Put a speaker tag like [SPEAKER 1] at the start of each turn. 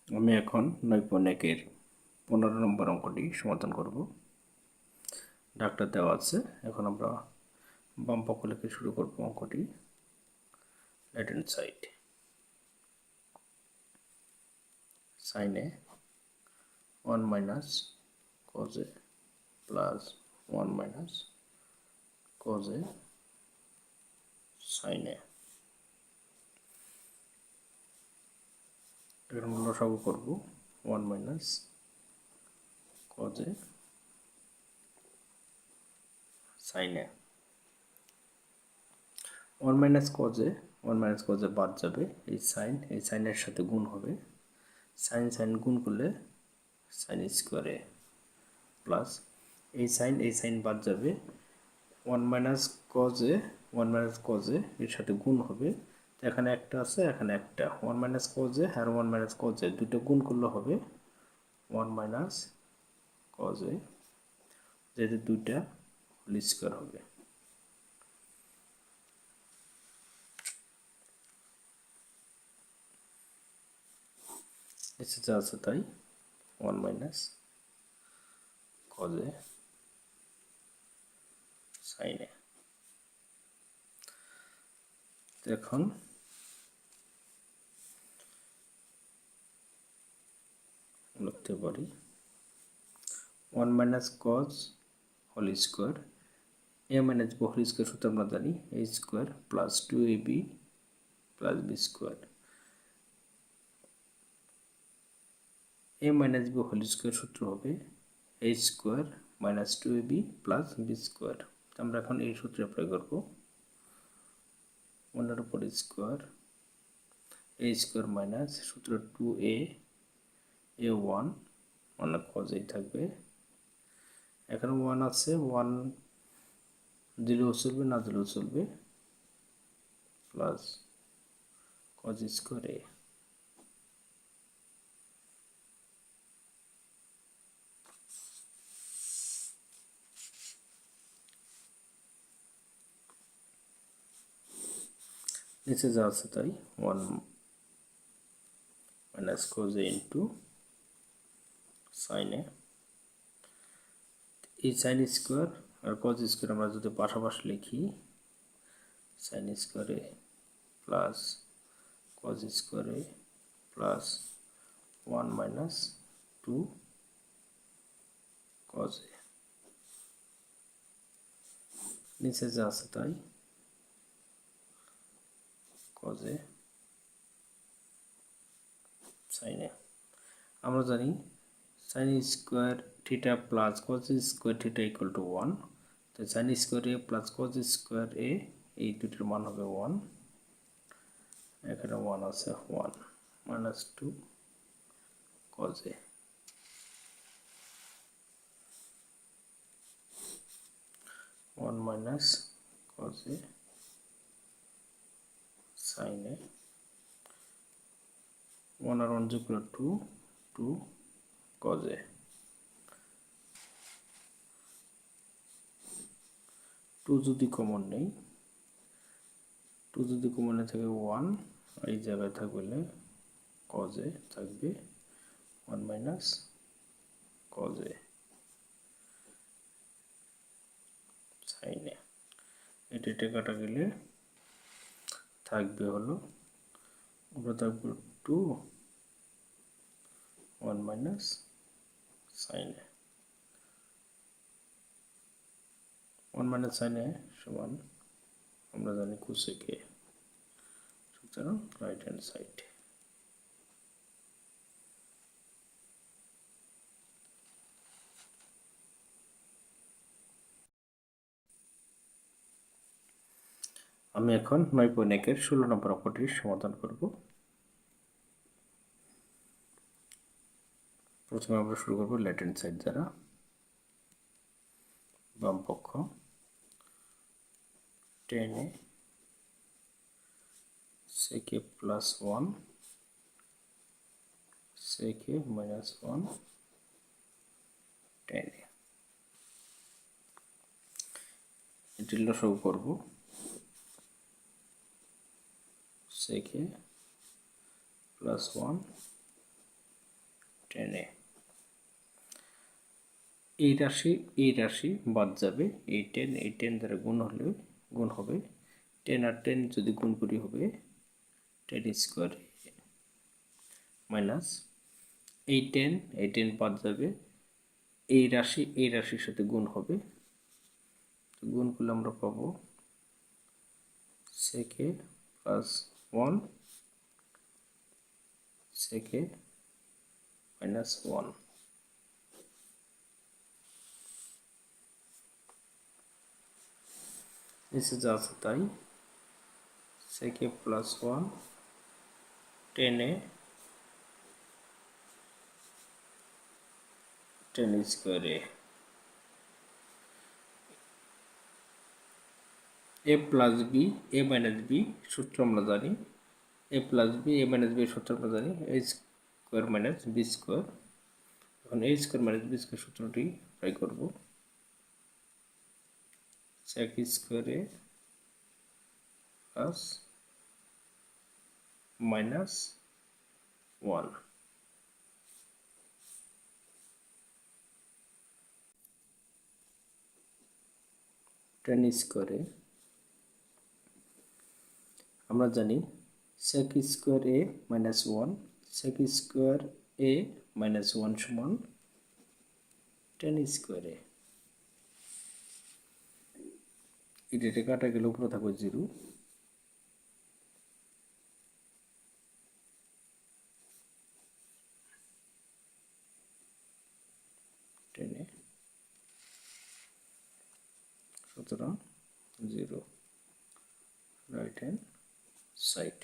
[SPEAKER 1] আমি এখন 9.1-এর 15 নম্বর অঙ্কটি সমাধান করব। ডাকটা দেওয়া আছে। এখন আমরা বাম পক্ষ লিখে শুরু করব অঙ্কটি। Right hand side sin a 1 minus cos a plus 1 minus cos a sin a। এখন আমরা লসাগু করব 1 minus cos a sin a। 1 minus cos a 1 minus cos a বাদ যাবে, এই সাইনের সাথে গুণ হবে, সাইন গুণ করলে সাইন স্কোয়ারে প্লাস এই সাইন বাদ যাবে, 1 minus cos A 1 minus cos এ এর সাথে গুণ হবে, এখানে একটা আছে এখানে একটা, 1 মাইনাস কজ এ আর 1 মাইনাস কজ এ দুটো গুণ করলে হবে 1 মাইনাস কজ এ, যেহেতু দুইটা হোল স্কোয়ার হবে। এসে যা আছে তাই 1 minus cos A sine A. এখন লিখতে পারি 1 minus cos whole square, A minus B whole square সূত্র আমরা জানি, A square plus 2ab plus B square, A minus B whole square সূত্র হবে A square minus 2ab plus B square. আমরা এখন এই সূত্রে অ্যাপ্লাই করব, 1 উপর স্কোয়ার এ স্কোয়ার মাইনাস সূত্র 2a এ 1 মানে কজ এই থাকবে, এখানে 1 আছে, 1 দিলেও চলবে না দিলেও চলবে, প্লাস কজ স্কোয়ার এ। নিচে যা আছে তাই 1 minus cos A into sine A. এই সাইন স্কোয়ার আর কজ স্কোয়ার আমরা যদি পাশাপাশি লিখি, sine square A plus cos square A plus 1 minus 2 cos A. নিচে যা আছে তাই কজ এ সাইন এ। আমরা জানি sine square theta plus cos square theta equal to 1, তো sine square A plus cos square A এই দুটির মান হবে 1, এখানে 1 আছে, 1 minus 2 cos A. 1 minus cos A sine A, 1 আর 1 যোগ করলে 2 কজ এ। 2 যদি কমন নেই, 2 যদি কমনে থাকে 1, এই জায়গায় থাকলে কজ এ থাকবে 1 মাইনাস কজ এ সাইন এ। এটা কাটা গেলে থাকবে হলো, আমরা থাকবে 2 1 minus sine A. 1 minus sine এ সমান আমরা জানি কোসেক এ, সুতরাং রাইট হ্যান্ড সাইড। আমি এখন 9.1-এর 16 নম্বর অঙ্কটির সমাধান করব। প্রথমে আমরা শুরু করব লেফট হ্যান্ড সাইড দ্বারা, বাম পক্ষ 10a sec a plus 1 sec a minus 1 10a। এটি লসাগু করব, sec a plus 1 10a। এই রাশি বাদ যাবে, এই 10 দ্বারা গুণ হবে 10 আর 10 যদি গুণ করি হবে 10 স্কোয়ার মাইনাস এই 10 বাদ যাবে, এই রাশির সাথে গুণ হবে, গুণ করলে আমরা পাবো sec a plus 1 sec a minus 1। নিচে যা আছে তাই, sec a plus 1 10a 10 square a plus B a minus B সূত্র আমরা জানি, a plus B a minus B সূত্র আমরা জানি a square minus B square. এখন a square minus B square সূত্রটি ট্রাই করব, sec square a plus minus 1 10 স্কোয়ারে আমরা জানি sec square a minus 1 sec square a minus 1 সমান 10 স্কোয়ারে। এটা কাটা গেলে উপরে থাকবে 0, সুতরাং 0 রাইট হ্যান্ড সাইড।